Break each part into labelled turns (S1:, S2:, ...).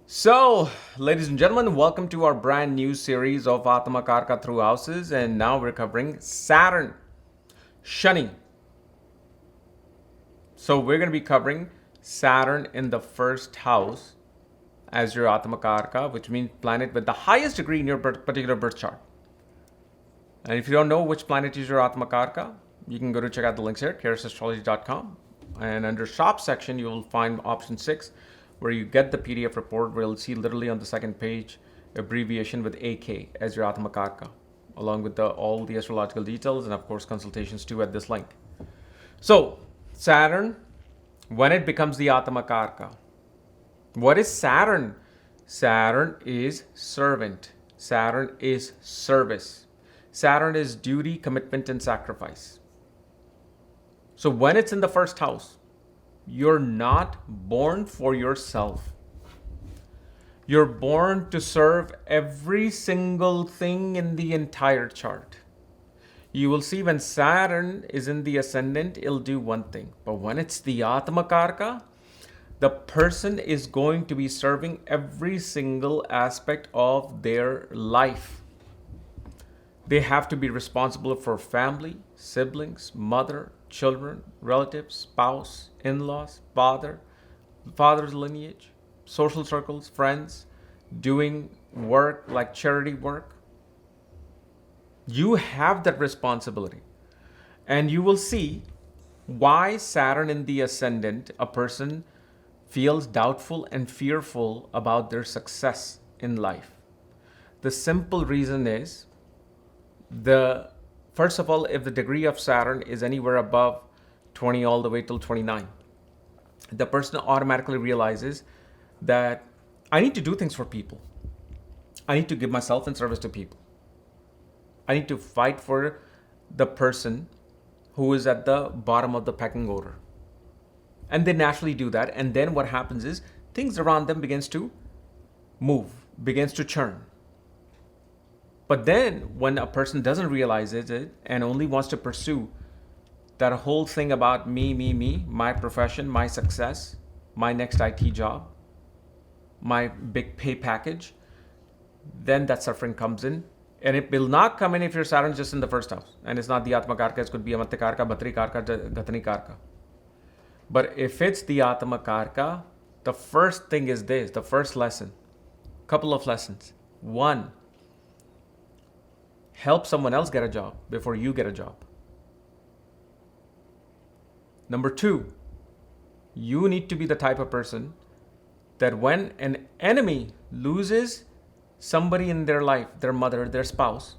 S1: So, ladies and gentlemen, welcome to our brand new series of Atmakaraka through houses, and now we're covering Saturn, Shani. So, we're going to be covering Saturn in the first house as your Atmakaraka, which means planet with the highest degree in your particular birth chart. And if you don't know which planet is your Atmakaraka, you can go to check out the links here, karasastrology.com. And under shop section, you will find option 6, where you get the PDF report, where you'll see literally on the second page abbreviation with AK as your Atmakaraka, along with all the astrological details and of course consultations too at this link. So Saturn, when it becomes the Atmakaraka, what is Saturn? Saturn is servant. Saturn is service. Saturn is duty, commitment, and sacrifice. So when it's in the first house, you're not born for yourself. You're born to serve every single thing in the entire chart. You will see when Saturn is in the ascendant, it'll do one thing. But when it's the Atmakaraka, the person is going to be serving every single aspect of their life. They have to be responsible for family, siblings, mother, children, relatives, spouse, in-laws, father's lineage, social circles, friends, doing work like charity work. You have that responsibility. And you will see why Saturn in the ascendant, a person feels doubtful and fearful about their success in life. The simple reason is, first of all, if the degree of Saturn is anywhere above 20 all the way till 29, the person automatically realizes that I need to do things for people. I need to give myself in service to people. I need to fight for the person who is at the bottom of the pecking order. And they naturally do that. And then what happens is things around them begins to move, begins to churn. But then when a person doesn't realize it and only wants to pursue that whole thing about me, my profession, my success, my next IT job, my big pay package, then that suffering comes in. And it will not come in if your Saturn is just in the first house. And it's not the Atmakaraka, it could be Amatyakaraka, Bhatrikaraka, Gatanikaraka. But if it's the Atmakaraka, the first thing is this, the first lesson, couple of lessons. One, help someone else get a job before you get a job. Number 2, you need to be the type of person that when an enemy loses somebody in their life, their mother, their spouse,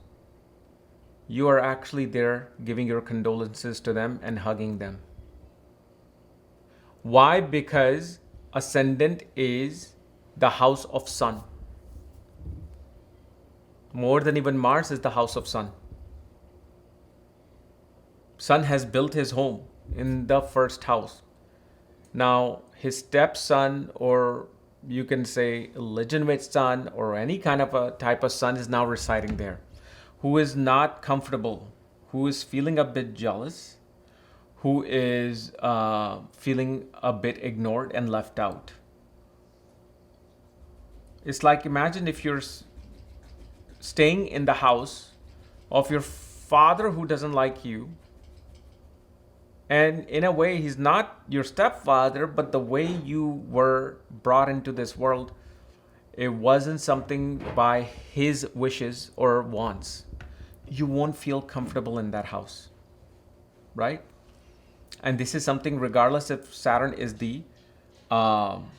S1: you are actually there giving your condolences to them and hugging them. Why? Because ascendant is the house of sun. More than even Mars is the house of sun. Sun has built his home in the first house. Now, his stepson, or you can say legitimate son, or any kind of a type of son, is now residing there, who is not comfortable, who is feeling a bit jealous, who is feeling a bit ignored and left out. It's like, imagine if you're staying in the house of your father who doesn't like you. And in a way, he's not your stepfather, but the way you were brought into this world, it wasn't something by his wishes or wants. You won't feel comfortable in that house, right? And this is something regardless if Saturn is the Atmakaraka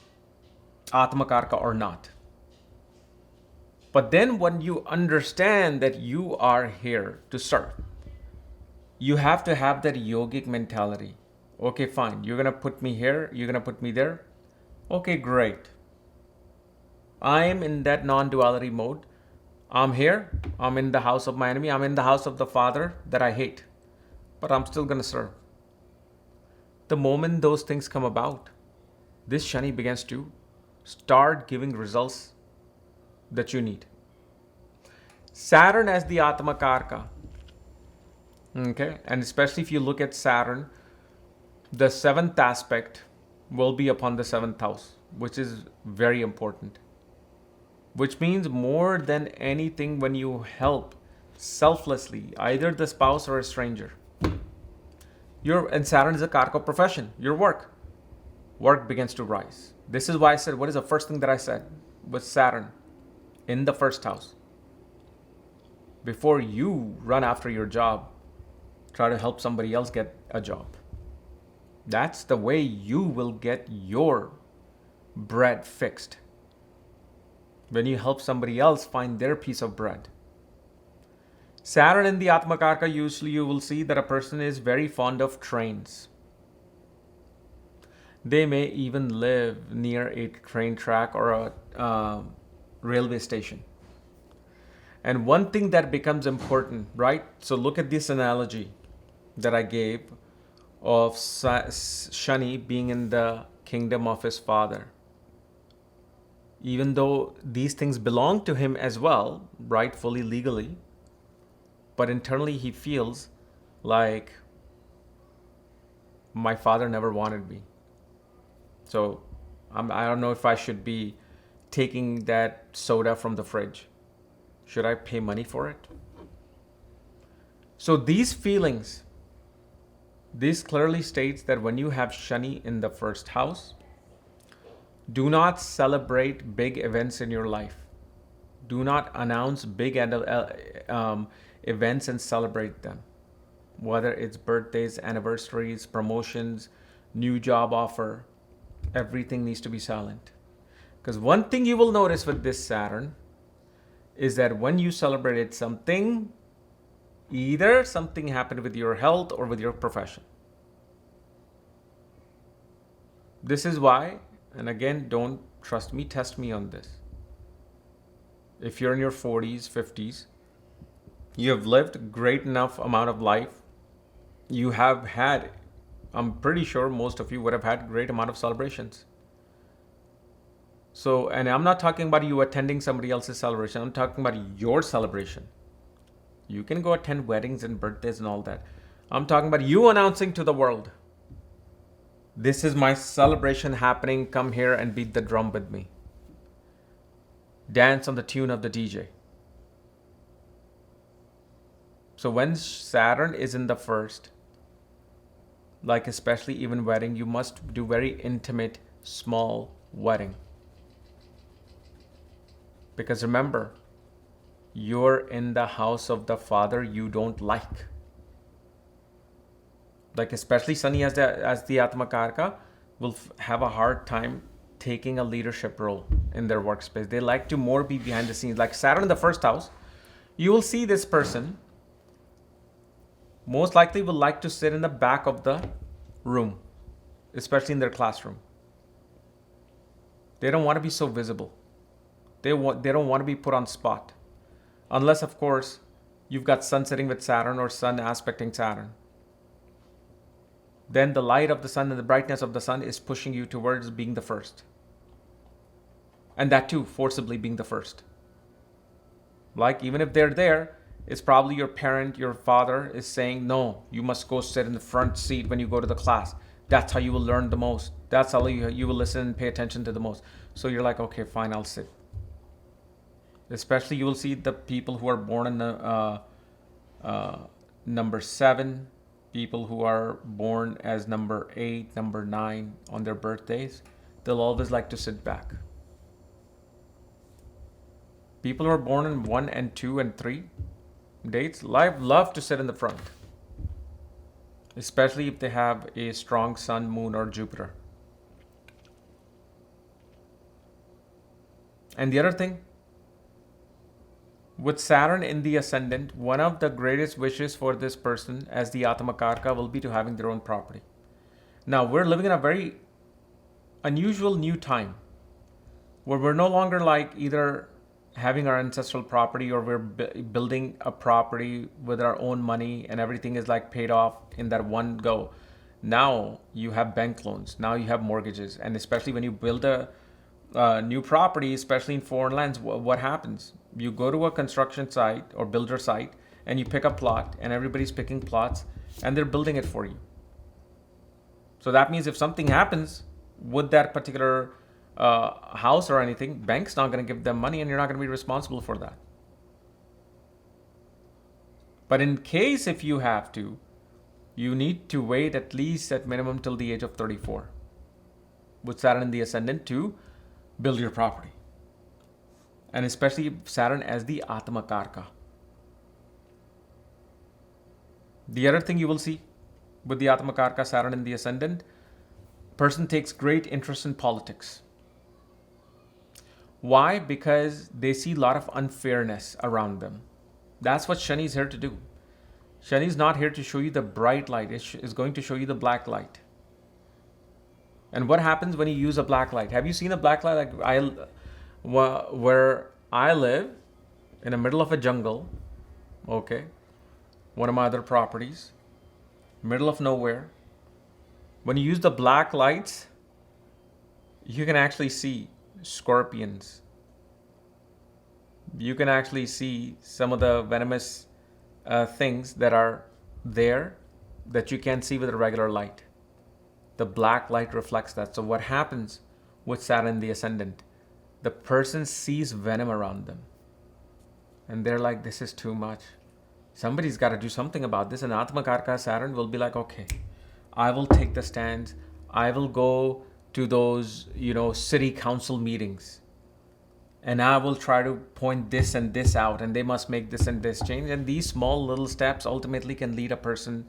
S1: or not. But then when you understand that you are here to serve, you have to have that yogic mentality. Okay, fine. You're going to put me here. You're going to put me there. Okay, great. I am in that non-duality mode. I'm here. I'm in the house of my enemy. I'm in the house of the father that I hate. But I'm still going to serve. The moment those things come about, this Shani begins to start giving results that you need. Saturn as the Atmakaraka. Okay, and especially if you look at Saturn, the 7th aspect will be upon the 7th house, which is very important. which means more than anything when you help selflessly, either the spouse or a stranger. And Saturn is a Karaka of profession, your work. Work begins to rise. This is why I said, what is the first thing that I said? With Saturn in the first house. Before you run after your job, try to help somebody else get a job. That's the way you will get your bread fixed. When you help somebody else find their piece of bread. Saturn in the Atmakaraka, usually you will see that a person is very fond of trains. They may even live near a train track or a railway station. And one thing that becomes important, right? So look at this analogy that I gave of Shani being in the kingdom of his father. Even though these things belong to him as well, rightfully, legally, but internally he feels like my father never wanted me. So I don't know if I should be taking that soda from the fridge. Should I pay money for it? So these feelings, this clearly states that when you have Shani in the first house, do not celebrate big events in your life. Do not announce big events and celebrate them. Whether it's birthdays, anniversaries, promotions, new job offer, everything needs to be silent. Because one thing you will notice with this Saturn is that when you celebrated something, either something happened with your health or with your profession. This is why, and again, don't trust me, test me on this. If you're in your 40s, 50s, you have lived a great enough amount of life. You have had, I'm pretty sure most of you would have had a great amount of celebrations. So, and I'm not talking about you attending somebody else's celebration. I'm talking about your celebration. You can go attend weddings and birthdays and all that. I'm talking about you announcing to the world, this is my celebration happening. Come here and beat the drum with me. Dance on the tune of the DJ. So when Saturn is in the first, like especially even wedding, you must do very intimate, small wedding. Because remember, you're in the house of the father you don't like. Like especially Sunny as the Atmakaraka will have a hard time taking a leadership role in their workspace. They like to more be behind the scenes. Like Saturn in the first house, you will see this person most likely will like to sit in the back of the room, especially in their classroom. They don't want to be so visible. They don't want to be put on spot. Unless, of course, you've got Sun sitting with Saturn or Sun aspecting Saturn. Then the light of the sun and the brightness of the sun is pushing you towards being the first. And that too, forcibly being the first. Like even if they're there, it's probably your parent, your father is saying, no, you must go sit in the front seat when you go to the class. That's how you will learn the most. That's how you will listen and pay attention to the most. So you're like, okay, fine, I'll sit. Especially you will see the people who are born in number 7, people who are born as number 8, number 9 on their birthdays. They'll always like to sit back. People who are born in 1 and 2 and 3 dates love to sit in the front. Especially if they have a strong sun, moon, or Jupiter. And the other thing, with Saturn in the ascendant, one of the greatest wishes for this person as the Atmakaraka will be to having their own property. Now, we're living in a very unusual new time where we're no longer like either having our ancestral property or we're building a property with our own money and everything is like paid off in that one go. Now you have bank loans. Now you have mortgages. And especially when you build a new property, especially in foreign lands, what happens? You go to a construction site or builder site and you pick a plot and everybody's picking plots and they're building it for you. So that means if something happens with that particular house or anything, bank's not going to give them money and you're not going to be responsible for that. But in case if you have to, you need to wait at least at minimum till the age of 34 with Saturn in the ascendant to build your property. And especially Saturn as the Atmakaraka. The other thing you will see with the Atmakaraka Saturn in the ascendant, person takes great interest in politics. Why? Because they see a lot of unfairness around them. That's what Shani is here to do. Shani is not here to show you the bright light. It's going to show you the black light. And what happens when you use a black light? Have you seen a black light? Where I live, in the middle of a jungle, okay, one of my other properties, middle of nowhere. When you use the black lights, you can actually see scorpions. You can actually see some of the venomous things that are there that you can't see with a regular light. The black light reflects that. So what happens with Saturn in the ascendant? The person sees venom around them. And they're like, this is too much. Somebody's got to do something about this. And Atmakaraka Saturn will be like, okay, I will take the stands. I will go to those, city council meetings. And I will try to point this and this out. And they must make this and this change. And these small little steps ultimately can lead a person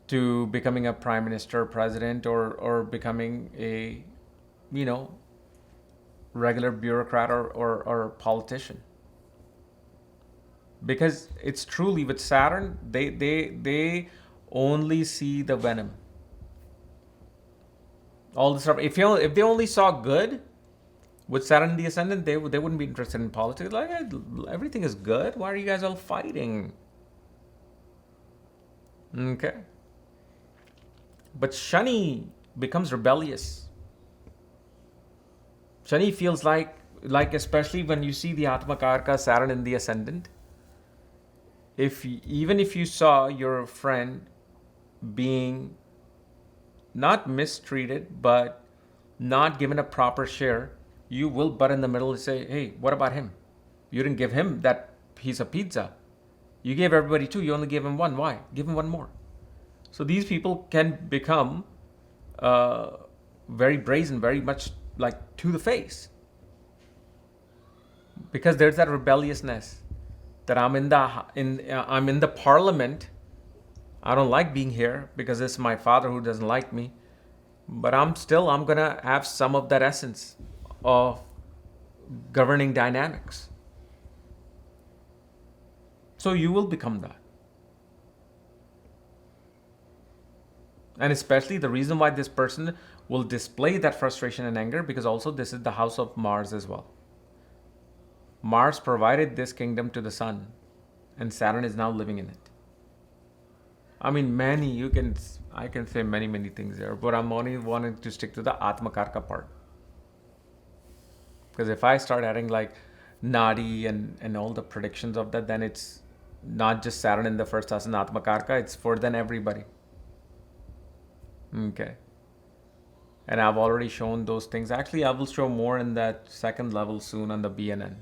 S1: to becoming a prime minister, president, or becoming a, regular bureaucrat or politician. Because it's truly with Saturn, they only see the venom. All the stuff. If they only saw good with Saturn in the ascendant, they wouldn't be interested in politics. Like, everything is good. Why are you guys all fighting? Okay. But Shani becomes rebellious. Shani feels like especially when you see the Atmakaraka Saturn in the ascendant, even if you saw your friend being not mistreated, but not given a proper share, you will butt in the middle and say, hey, what about him? You didn't give him that piece of pizza. You gave everybody two, you only gave him one. Why? Give him one more. So these people can become very brazen, very much like to the face. Because there's that rebelliousness that I'm in the parliament. I don't like being here because it's my father who doesn't like me. But I'm gonna have some of that essence of governing dynamics. So you will become that. And especially the reason why this person will display that frustration and anger, because also this is the house of Mars as well. Mars provided this kingdom to the sun, and Saturn is now living in it. I mean, I can say many things there, but I'm only wanting to stick to the Atmakaraka part. Because if I start adding like Nadi and all the predictions of that, then it's not just Saturn in the first house and Atmakaraka, it's for then everybody. Okay. And I've already shown those things. Actually, I will show more in that second level soon on the BNN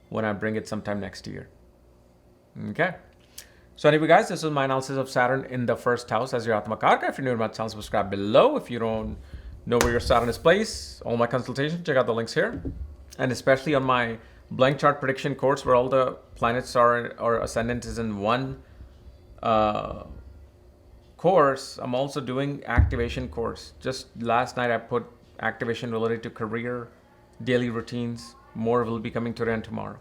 S1: when I bring it sometime next year. Okay. So anyway, guys, this is my analysis of Saturn in the first house as your Atmakaraka. If you're new to my channel, subscribe below. If you don't know where your Saturn is placed, all my consultations, check out the links here. And especially on my blank chart prediction course where all the planets are or ascendant is in one course, I'm also doing activation course. Just last night I put activation related to career, daily routines. More will be coming today and tomorrow.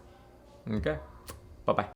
S1: Okay. Bye-bye.